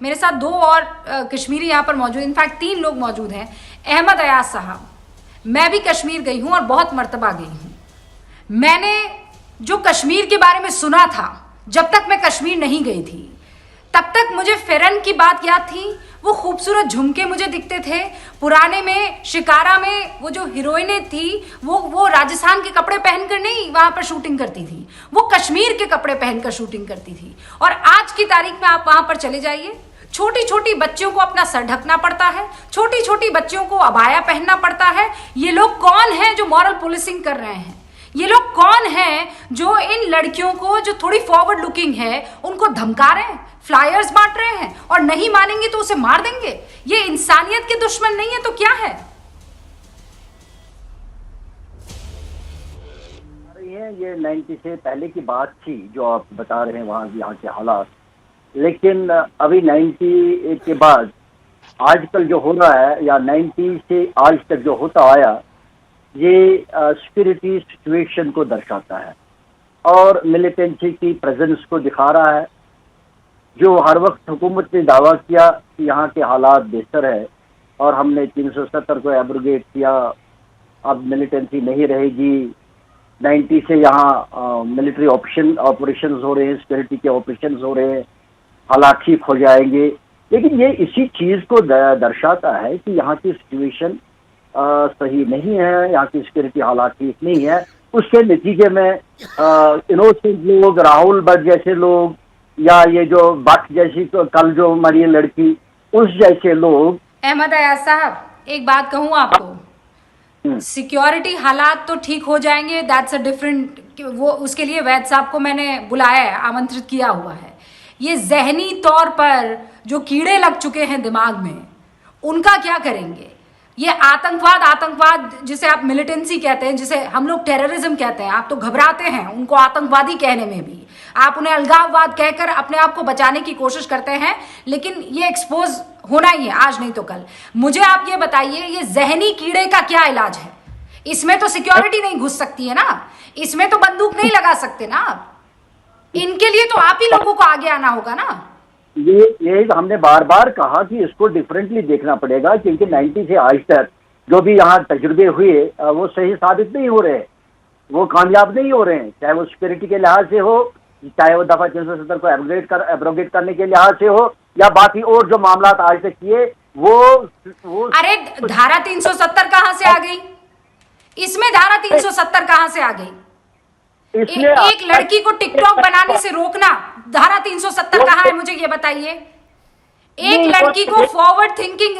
मेरे साथ 2 और कश्मीरी यहाँ पर मौजूद, इनफैक्ट 3 लोग मौजूद हैं। अहमद अयाज साहब, मैं भी कश्मीर गई हूँ और बहुत मर्तबा गई हूँ। मैंने जो कश्मीर के बारे में सुना था, जब तक मैं कश्मीर नहीं गई थी तब तक मुझे फेरन की बात याद थी। वो खूबसूरत झुमके मुझे दिखते थे। पुराने में शिकारा में वो जो हीरोइनें थी वो राजस्थान के कपड़े पहनकर नहीं वहां पर शूटिंग करती थी, वो कश्मीर के कपड़े पहनकर शूटिंग करती थी। और आज की तारीख में आप वहां पर चले जाइए, छोटी छोटी बच्चियों को अपना सर ढकना पड़ता है, छोटी छोटी बच्चियों को अबाया पहनना पड़ता है। ये लोग कौन हैं जो मॉरल पुलिसिंग कर रहे हैं? ये लोग कौन हैं जो इन लड़कियों को जो थोड़ी फॉरवर्ड लुकिंग है उनको धमका रहे हैं, फ्लायर्स बांट रहे हैं, और नहीं मानेंगे तो उसे मार देंगे? ये इंसानियत के दुश्मन नहीं है तो क्या है? ये 90 से पहले की बात थी जो आप बता रहे हैं यहाँ के हालात, लेकिन अभी 90 के बाद आजकल जो हो रहा है या 90 से आज तक जो होता आया, ये सिक्योरिटी सिचुएशन को दर्शाता है और मिलिटेंसी की प्रेजेंस को दिखा रहा है। जो हर वक्त हुकूमत ने दावा किया कि यहाँ के हालात बेहतर है और हमने 370 को एब्रोगेट किया, अब मिलिटेंसी नहीं रहेगी, 90 से यहाँ मिलिट्री ऑपरेशन हो रहे हैं, सिक्योरिटी के ऑपरेशन हो रहे हैं, हालात ठीक हो जाएंगे। लेकिन ये इसी चीज़ को दर्शाता है कि यहाँ की सिचुएशन सही नहीं है, यहाँ की सिक्योरिटी हालात ठीक नहीं है। उसके नतीजे में इनोसेंट लोग, राहुल भट्ट जैसे लोग या ये जो भट्ट जैसी तो कल जो मरी लड़की, उस जैसे लोग। अहमद अयाज साहब, एक बात कहूँ आपको, सिक्योरिटी हालात तो ठीक हो जाएंगे, दैट्स अ डिफरेंट, वो उसके लिए वैद साहब को मैंने बुलाया है, आमंत्रित किया हुआ है। ये जहनी तौर पर जो कीड़े लग चुके हैं दिमाग में, उनका क्या करेंगे? ये आतंकवाद जिसे आप मिलिटेंसी कहते हैं, जिसे हम लोग टेररिज्म कहते हैं, आप तो घबराते हैं उनको आतंकवादी कहने में भी, आप उन्हें अलगाववाद कहकर अपने आप को बचाने की कोशिश करते हैं, लेकिन ये एक्सपोज होना ही है आज नहीं तो कल। मुझे आप ये बताइए, ये जहनी कीड़े का क्या इलाज है? इसमें तो सिक्योरिटी नहीं घुस सकती है ना, इसमें तो बंदूक नहीं लगा सकते ना, इनके लिए तो आप ही लोगों को आगे आना होगा ना। ये हमने बार बार कहा कि इसको डिफरेंटली देखना पड़ेगा, क्योंकि 90 से आज तक जो भी यहाँ तजुर्बे हुए वो सही साबित नहीं हो रहे, वो कामयाब नहीं हो रहे हैं, चाहे वो सिक्योरिटी के लिहाज से हो, चाहे वो दफा 370 को एब्रोगेट करने के लिहाज से हो, या बाकी और जो मामला आज तक किए वो अरे धारा 370 कहाँ से आ गई? इसमें धारा 370 कहाँ से आ गई? एक लड़की को टिकटॉक बनाने से रोकना, धारा 370 कहाँ है? मुझे ये बताइए। एक लड़की को फॉरवर्ड थिंकिंग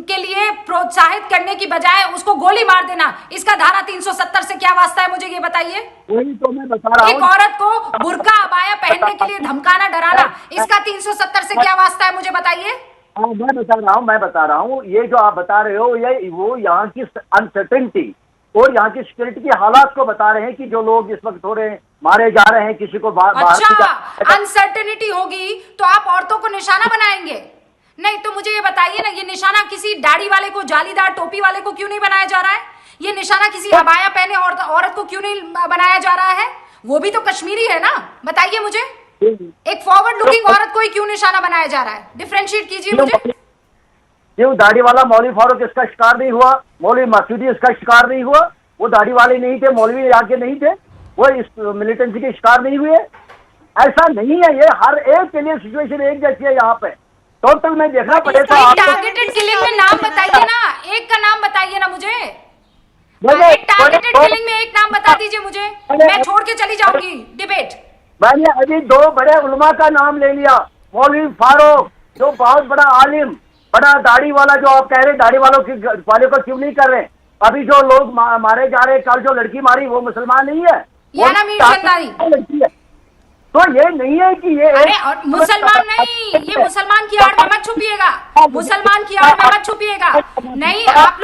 के लिए प्रोत्साहित करने की बजाय उसको गोली मार देना, इसका धारा 370 से क्या वास्ता है? मुझे ये बताइए। वही तो मैं बता रहा हूं। एक औरत को बुर्का अबाया पहनने के लिए धमकाना, डराना, इसका 370 से क्या वास्ता है? मुझे बताइए। मैं बता रहा हूँ ये जो आप बता रहे हो, ये वो यहाँ की अनसर्टेनिटी और यहाँ की सिक्योरिटी के हालात को बता रहे हैं कि जो लोग इस वक्त हो रहे हैं, मारे जा रहे हैं, किसी को अच्छा, अनसर्टेनिटी होगी तो आप औरतों को निशाना बनाएंगे? नहीं तो मुझे ये बताइए ना, ये निशाना किसी दाढ़ी वाले को, जालीदार टोपी वाले को क्यों नहीं बनाया जा रहा है? ये निशाना किसी अबाया पहने औरत को क्यों नहीं बनाया जा रहा है? वो भी तो कश्मीरी है ना, बताइए मुझे। एक फॉरवर्ड लुकिंग औरत को ही क्यों निशाना बनाया जा रहा है? डिफरेंशिएट कीजिए मुझे। क्यों दाढ़ी वाला मौलवी फारूक इसका शिकार नहीं हुआ? मौलवी मसूदी इसका शिकार नहीं हुआ? वो दाढ़ी वाले नहीं थे, मौलवी आके नहीं थे, वो इस मिलिटेंसी के शिकार नहीं हुए? ऐसा नहीं है, ये हर एक के लिए सिचुएशन एक जैसी है यहाँ पे। टोटल में देखना पड़ेगा। टारगेटेड किलिंग में नाम बताइए ना, एक का नाम बताइए ना मुझे। एक टारगेटेड किलिंग में एक नाम बता दीजिए मुझे, मैं छोड़ के चली जाऊंगी डिबेट। मैंने अभी 2 बड़े उलमा का नाम ले लिया, मौलवी फारूक जो बहुत बड़ा आलिम, बड़ा दाढ़ी वाला, जो आप कह रहे दाढ़ी वालों को क्यों नहीं कर रहे? अभी जो लोग मारे जा रहे, कल जो लड़की मारी वो मुसलमान नहीं है, याना मीर चंदानी लड़की है। तो ये नहीं है कि ये अरे और मुसलमान नहीं, ये मुसलमान की आड़ में मत छुपिएगा, मुसलमान की आड़ में मत छुपिएगा। नहीं, आप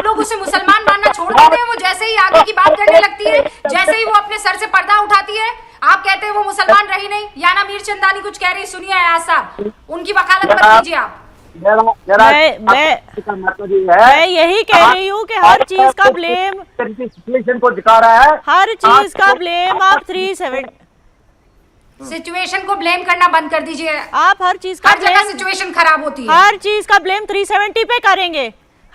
लोग उसे मुसलमान मानना छोड़ देते हैं। वो जैसे ही आगे की बात करने लगती है, जैसे ही वो अपने सर से पर्दा उठाती है, आप कहते हैं वो मुसलमान रही नहीं। याना मीर चंदानी कुछ कह रही, सुनिए अयाज साहब, उनकी वकालत मत कीजिए आप। मैं यही कह रही हूँ कि हर चीज का ब्लेम सिचुएशन को दिखा रहा है, हर चीज का ब्लेम आप 370 सिचुएशन को ब्लेम करना बंद कर दीजिए। आप हर चीज का हर जगह blame- सिचुएशन खराब होती है। हर चीज का ब्लेम 370 पे करेंगे।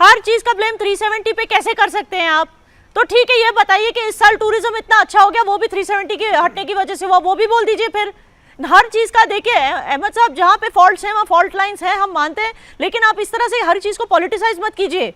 हर चीज का ब्लेम 370 पे कैसे कर सकते हैं आप? तो ठीक है, ये बताइए कि इस साल टूरिज्म इतना अच्छा हो गया, वो भी 370 के हटने की वजह से हुआ, वो भी बोल दीजिए फिर। हर चीज का देखिए अहमद साहब, जहाँ पे फॉल्ट्स हैं वहाँ फॉल्ट लाइंस हैं, हम मानते हैं, लेकिन आप इस तरह से हर चीज को पॉलिटिसाइज मत कीजिए।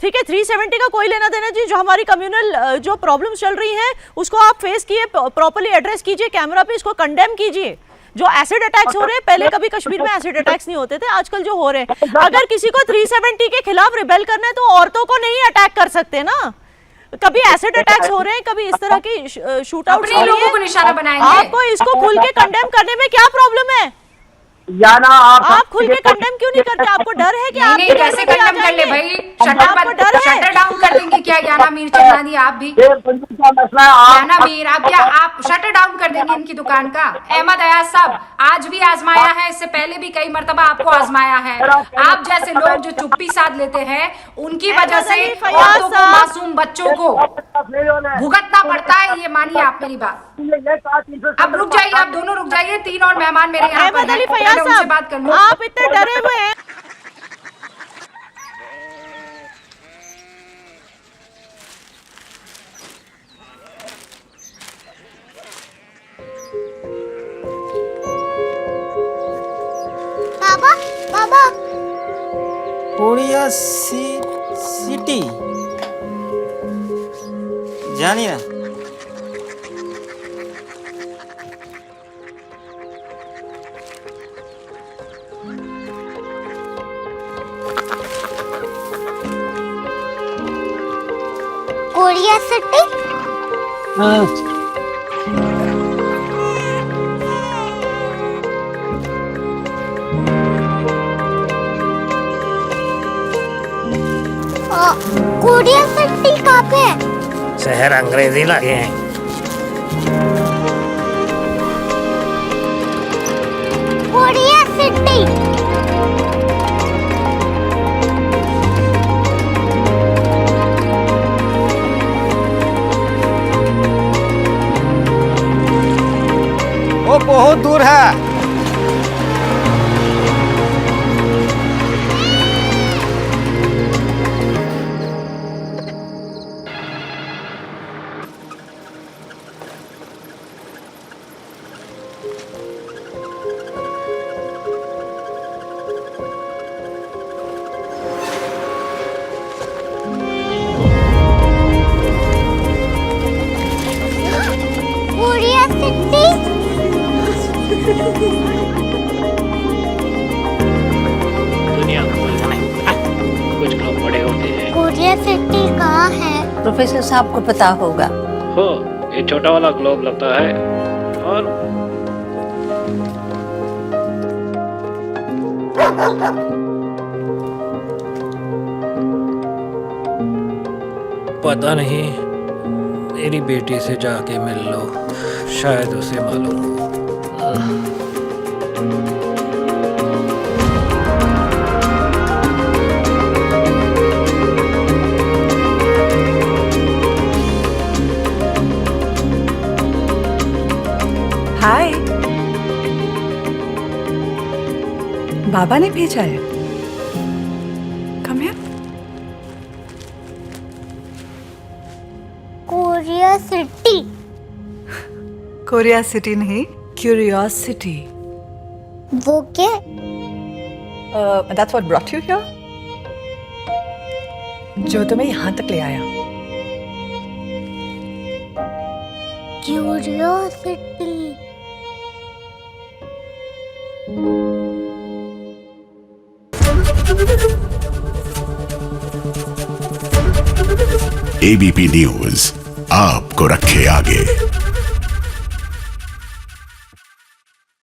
ठीक है, 370 का कोई लेना देना चाहिए। जो हमारी कम्युनल जो प्रॉब्लम्स चल रही हैं उसको आप फेस किए, प्रॉपर्ली एड्रेस कीजिए, कैमरा पे इसको कंडेम कीजिए। जो एसिड अटैक्स हो रहे हैं, पहले कभी कश्मीर में एसिड अटैक्स नहीं होते थे, आजकल जो हो रहे हैं, अगर किसी को 370 के खिलाफ रिबेल करना है तो औरतों को नहीं अटैक कर सकते ना। कभी एसिड अटैक्स हो रहे हैं, कभी इस तरह की शूट आउट अपने लोगों को निशाना बनाएंगे। आपको इसको खुल के कंडेम करने में क्या प्रॉब्लम है? याना आप खुल के कंडेम क्यों नहीं करते? आपको डर है कि आप नहीं, कैसे कंडेम कर ले भाई? आपको डर है? शटर डाउन कर देंगे क्या याना मीर चंदानी? आप भी ये बंदूक का मसला है। याना मीर, आप क्या आप शटर डाउन कर देंगे इनकी दुकान का? अहमद अयाज साहब, आज भी आजमाया है, इससे पहले भी कई मर्तबा आपको आजमाया है। आप जैसे लोग जो चुप्पी साध लेते हैं, उनकी वजह से औरतों को, मासूम बच्चों को भुगतना पड़ता है। ये मानिए आप मेरी बात। अब रुक जाइए, आप दोनों रुक जाइए। 3 और मेहमान मेरे यहाँ पर अहमद अली हैं, फैयाज पहले उनसे बात कर साहब, लूं। आप इतने डरे हुए हैं। बाबा बाबा कोरिया सिटी जानी ना। कोरिया सिटी कोरिया सिटी कहाँ पे है? शहर अंग्रेजी लगे हैं। कोरिया सिटी वो बहुत दूर है। कोरिया सिटी दुनिया को बोलना नहीं, कुछ लोग बड़े होते हैं। कोरिया सिटी कहाँ है? प्रोफेसर साहब को पता होगा। हो, ये छोटा वाला ग्लोब लगता है और पता नहीं, मेरी बेटी से जाके मिल लो, शायद उसे मालूम हो। हाय, बाबा ने भेजा है। Come here. Korea city Korea city नहीं, क्यूरियोसिटी। वो क्या? That's what brought you here, जो तुम्हें यहाँ तक ले आया। क्यूरियोसिटी एबीपी न्यूज आपको रखे आगे।